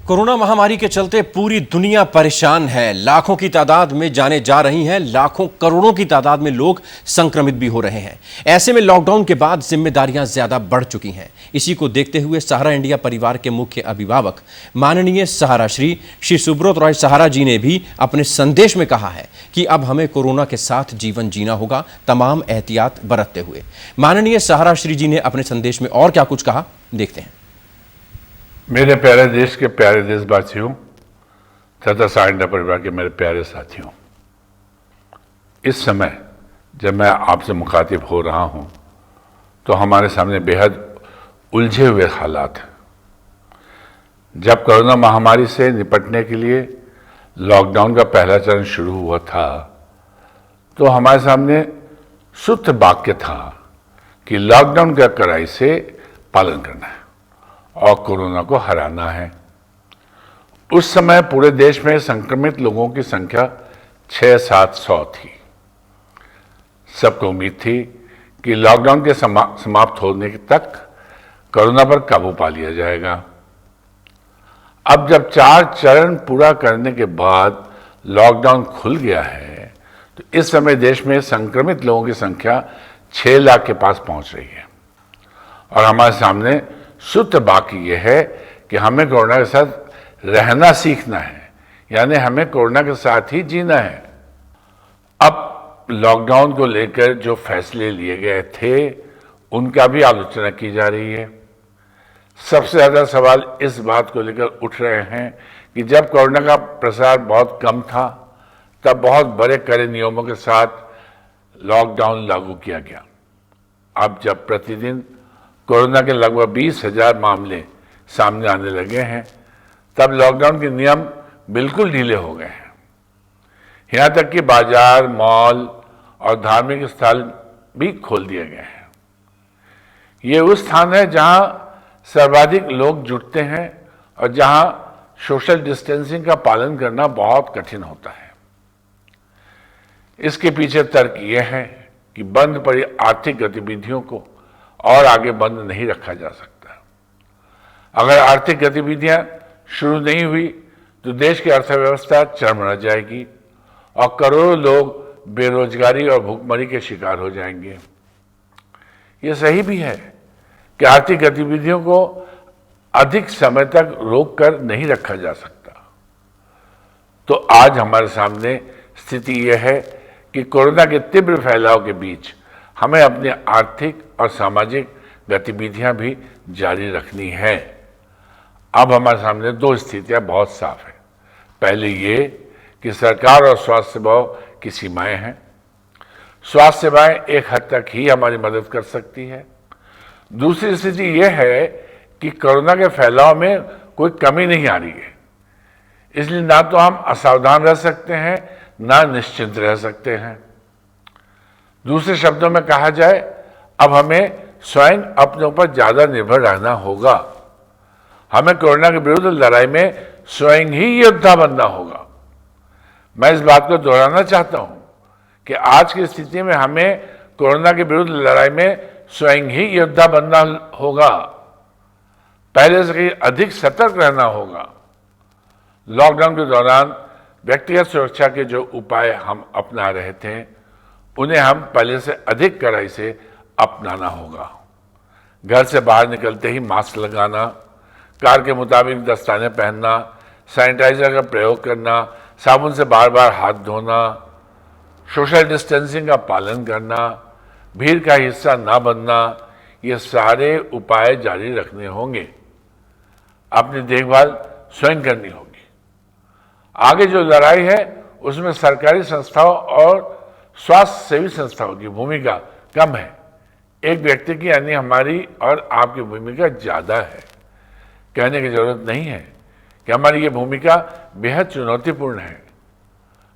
Corona महामारी के चलते पूरी दुनिया परेशान है। लाखों की तादाद में जानें जा रही हैं, लाखों करोड़ों की तादाद में लोग संक्रमित भी हो रहे हैं। ऐसे में लॉकडाउन के बाद जिम्मेदारियां ज्यादा बढ़ चुकी हैं। इसी को देखते हुए सहारा इंडिया परिवार के मुख्य अभिभावक माननीय सहारा श्री सुब्रत रॉय सहारा जी ने भी अपने संदेश में कहा है कि अब हमें कोरोना के साथ जीवन जीना होगा, तमाम एहतियात बरतते हुए। माननीय सहारा श्री जी ने अपने संदेश में और क्या कुछ कहा, देखते हैं। मेरे प्यारे देश के प्यारे देशवासियों तथा सहारा इंडिया परिवार के मेरे प्यारे साथियों, इस समय जब मैं आपसे मुखातिब हो रहा हूं तो हमारे सामने बेहद उलझे हुए हालात हैं। जब कोरोना महामारी से निपटने के लिए लॉकडाउन का पहला चरण शुरू हुआ था तो हमारे सामने सूत्र वाक्य था कि लॉकडाउन का कड़ाई से पालन करना है और कोरोना को हराना है। उस समय पूरे देश में संक्रमित लोगों की संख्या 600-700 थी। सबको उम्मीद थी कि लॉकडाउन के समाप्त होने तक कोरोना पर काबू पा लिया जाएगा। अब जब 4 चरण पूरा करने के बाद लॉकडाउन खुल गया है तो इस समय देश में संक्रमित लोगों की संख्या 6 लाख के पास पहुंच रही है और हमारे सामने सूत्र बाकी यह है कि हमें कोरोना के साथ रहना सीखना है, यानी हमें कोरोना के साथ ही जीना है। अब लॉकडाउन को लेकर जो फैसले लिए गए थे उनका भी आलोचना की जा रही है। सबसे ज्यादा सवाल इस बात को लेकर उठ रहे हैं कि जब कोरोना का प्रसार बहुत कम था तब बहुत बड़े कड़े नियमों के साथ लॉकडाउन लागू किया गया। अब जब प्रतिदिन कोरोना के लगभग 20,000 मामले सामने आने लगे हैं तब लॉकडाउन के नियम बिल्कुल ढीले हो गए हैं। यहां तक कि बाजार, मॉल और धार्मिक स्थल भी खोल दिए गए हैं। ये उस स्थान है जहां सर्वाधिक लोग जुटते हैं और जहां सोशल डिस्टेंसिंग का पालन करना बहुत कठिन होता है। इसके पीछे तर्क यह है कि बंद पड़ी आर्थिक गतिविधियों को और आगे बंद नहीं रखा जा सकता। अगर आर्थिक गतिविधियां शुरू नहीं हुई तो देश की अर्थव्यवस्था चरमरा जाएगी और करोड़ों लोग बेरोजगारी और भूखमरी के शिकार हो जाएंगे। यह सही भी है कि आर्थिक गतिविधियों को अधिक समय तक रोक कर नहीं रखा जा सकता। तो आज हमारे सामने स्थिति यह है कि कोरोना के तीव्र फैलाव के बीच हमें अपनी आर्थिक और सामाजिक गतिविधियां भी जारी रखनी है। अब हमारे सामने 2 स्थितियां बहुत साफ है। पहले ये कि सरकार और स्वास्थ्य सेवाओं की सीमाएं हैं। स्वास्थ्य सेवाएं एक हद तक ही हमारी मदद कर सकती है। दूसरी स्थिति यह है कि कोरोना के फैलाव में कोई कमी नहीं आ रही है, इसलिए ना तो हम असावधान रह सकते हैं ना निश्चिंत रह सकते हैं। दूसरे शब्दों में कहा जाए, अब हमें स्वयं अपने ऊपर ज्यादा निर्भर रहना होगा। हमें कोरोना के विरुद्ध लड़ाई में स्वयं ही योद्धा बनना होगा। मैं इस बात को दोहराना चाहता हूं कि आज की स्थिति में हमें कोरोना के विरुद्ध लड़ाई में स्वयं ही योद्धा बनना होगा। पहले से कहीं अधिक सतर्क रहना होगा। लॉकडाउन के दौरान व्यक्तिगत सुरक्षा के जो उपाय हम अपना रहे थे उन्हें हम पहले से अधिक कड़ाई से अपनाना होगा। घर से बाहर निकलते ही मास्क लगाना, कार के मुताबिक दस्ताने पहनना, सैनिटाइजर का प्रयोग करना, साबुन से बार बार हाथ धोना, सोशल डिस्टेंसिंग का पालन करना, भीड़ का हिस्सा ना बनना, ये सारे उपाय जारी रखने होंगे। अपनी देखभाल स्वयं करनी होगी। आगे जो लड़ाई है उसमें सरकारी संस्थाओं और स्वास्थ्य सेवी संस्थाओं की भूमिका कम है। एक व्यक्ति की यानी हमारी और आपकी भूमिका ज्यादा है। कहने की जरूरत नहीं है कि हमारी ये भूमिका बेहद चुनौतीपूर्ण है।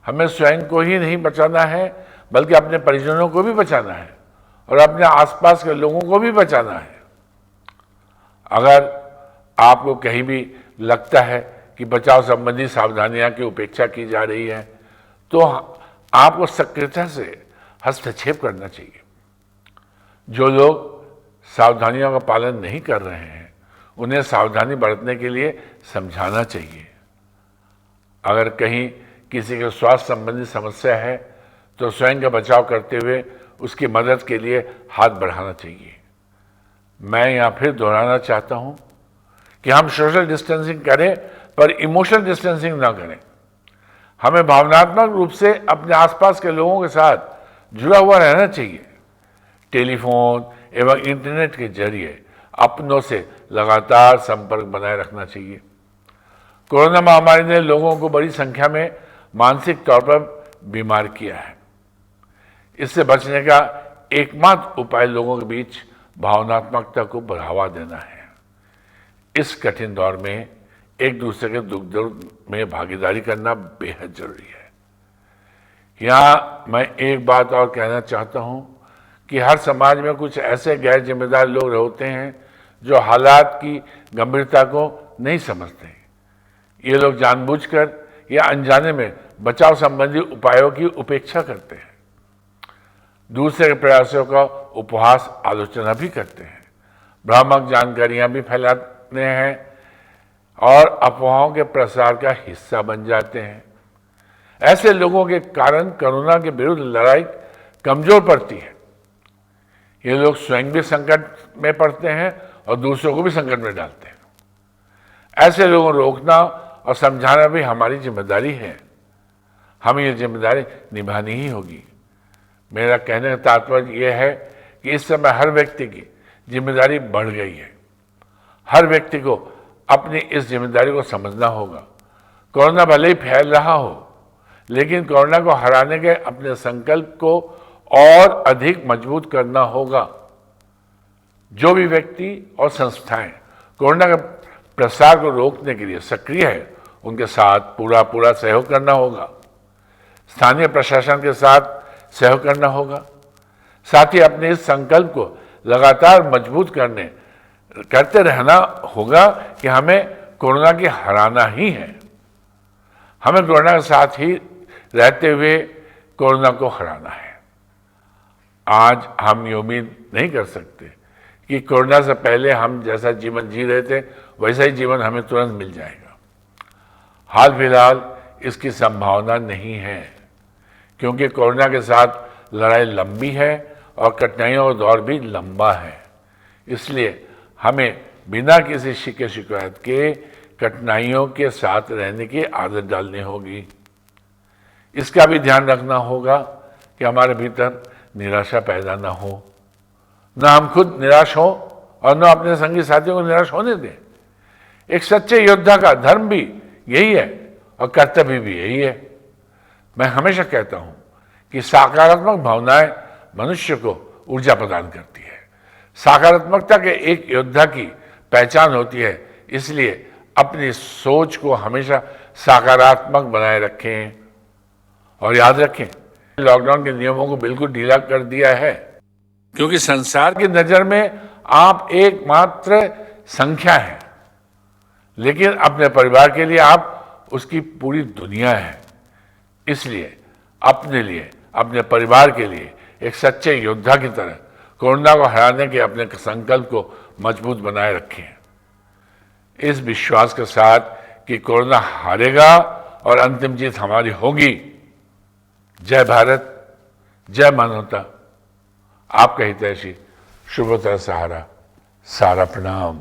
हमें स्वयं को ही नहीं बचाना है बल्कि अपने परिजनों को भी बचाना है और अपने आसपास के लोगों को भी बचाना है। अगर आपको कहीं भी लगता है कि बचाव संबंधी सावधानियां की उपेक्षा की जा रही है तो आपको सक्रियता से हस्तक्षेप करना चाहिए। जो लोग सावधानियों का पालन नहीं कर रहे हैं उन्हें सावधानी बरतने के लिए समझाना चाहिए। अगर कहीं किसी के स्वास्थ्य संबंधी समस्या है तो स्वयं का बचाव करते हुए उसकी मदद के लिए हाथ बढ़ाना चाहिए। मैं यहाँ फिर दोहराना चाहता हूँ कि हम सोशल डिस्टेंसिंग करें पर इमोशनल डिस्टेंसिंग ना करें। हमें भावनात्मक रूप से अपने आसपास के लोगों के साथ जुड़ा हुआ रहना चाहिए। टेलीफोन एवं इंटरनेट के जरिए अपनों से लगातार संपर्क बनाए रखना चाहिए। कोरोना महामारी ने लोगों को बड़ी संख्या में मानसिक तौर पर बीमार किया है। इससे बचने का एकमात्र उपाय लोगों के बीच भावनात्मकता को बढ़ावा देना है। इस कठिन दौर में एक दूसरे के दुख दर्द में भागीदारी करना बेहद जरूरी है। यहाँ मैं एक बात और कहना चाहता हूँ कि हर समाज में कुछ ऐसे गैर जिम्मेदार लोग होते हैं जो हालात की गंभीरता को नहीं समझते। ये लोग जानबूझकर या अनजाने में बचाव संबंधी उपायों की उपेक्षा करते हैं, दूसरे के प्रयासों का उपहास आलोचना भी करते हैं, भ्रामक जानकारियां भी फैलाते हैं और अफवाहों के प्रसार का हिस्सा बन जाते हैं। ऐसे लोगों के कारण कोरोना के विरुद्ध लड़ाई कमजोर पड़ती है। ये लोग स्वयं भी संकट में पड़ते हैं और दूसरों को भी संकट में डालते हैं। ऐसे लोगों को रोकना और समझाना भी हमारी जिम्मेदारी है। हमें ये जिम्मेदारी निभानी ही होगी। मेरा कहने का तात्पर्य यह है कि इस समय हर व्यक्ति की जिम्मेदारी बढ़ गई है। हर व्यक्ति को अपनी इस जिम्मेदारी को समझना होगा। कोरोना भले ही फैल रहा हो, लेकिन कोरोना को हराने के अपने संकल्प को और अधिक मजबूत करना होगा। जो भी व्यक्ति और संस्थाएं कोरोना के प्रसार को रोकने के लिए सक्रिय है, उनके साथ पूरा सहयोग करना होगा। स्थानीय प्रशासन के साथ सहयोग करना होगा। साथ ही अपने इस संकल्प को लगातार मजबूत करते रहना होगा कि हमें कोरोना की हराना ही है। हमें कोरोना के साथ ही रहते हुए कोरोना को हराना है। आज हम ये उम्मीद नहीं कर सकते कि कोरोना से पहले हम जैसा जीवन जी रहे थे वैसा ही जीवन हमें तुरंत मिल जाएगा। हाल फिलहाल इसकी संभावना नहीं है, क्योंकि कोरोना के साथ लड़ाई लंबी है और कठिनाइयों का दौर भी लंबा है। इसलिए हमें बिना किसी शिकायत के कठिनाइयों के साथ रहने की आदत डालनी होगी। इसका भी ध्यान रखना होगा कि हमारे भीतर निराशा पैदा ना हो, न हम खुद निराश हो और न अपने संगी साथियों को निराश होने दें। एक सच्चे योद्धा का धर्म भी यही है और कर्तव्य भी यही है। मैं हमेशा कहता हूं कि सकारात्मक भावनाएं मनुष्य को ऊर्जा प्रदान करती है। सकारात्मकता के एक योद्धा की पहचान होती है। इसलिए अपनी सोच को हमेशा सकारात्मक बनाए रखें और याद रखें, लॉकडाउन के नियमों को बिल्कुल ढीला कर दिया है, क्योंकि संसार की नजर में आप एकमात्र संख्या हैं, लेकिन अपने परिवार के लिए आप उसकी पूरी दुनिया है। इसलिए अपने लिए, अपने परिवार के लिए एक सच्चे योद्धा की तरह कोरोना को हराने के अपने संकल्प को मजबूत बनाए रखें, इस विश्वास के साथ कि कोरोना हारेगा और अंतिम जीत हमारी होगी। जय भारत, जय मानवता। आपका हितैषी शुभोत्तर सहारा। सारा प्रणाम।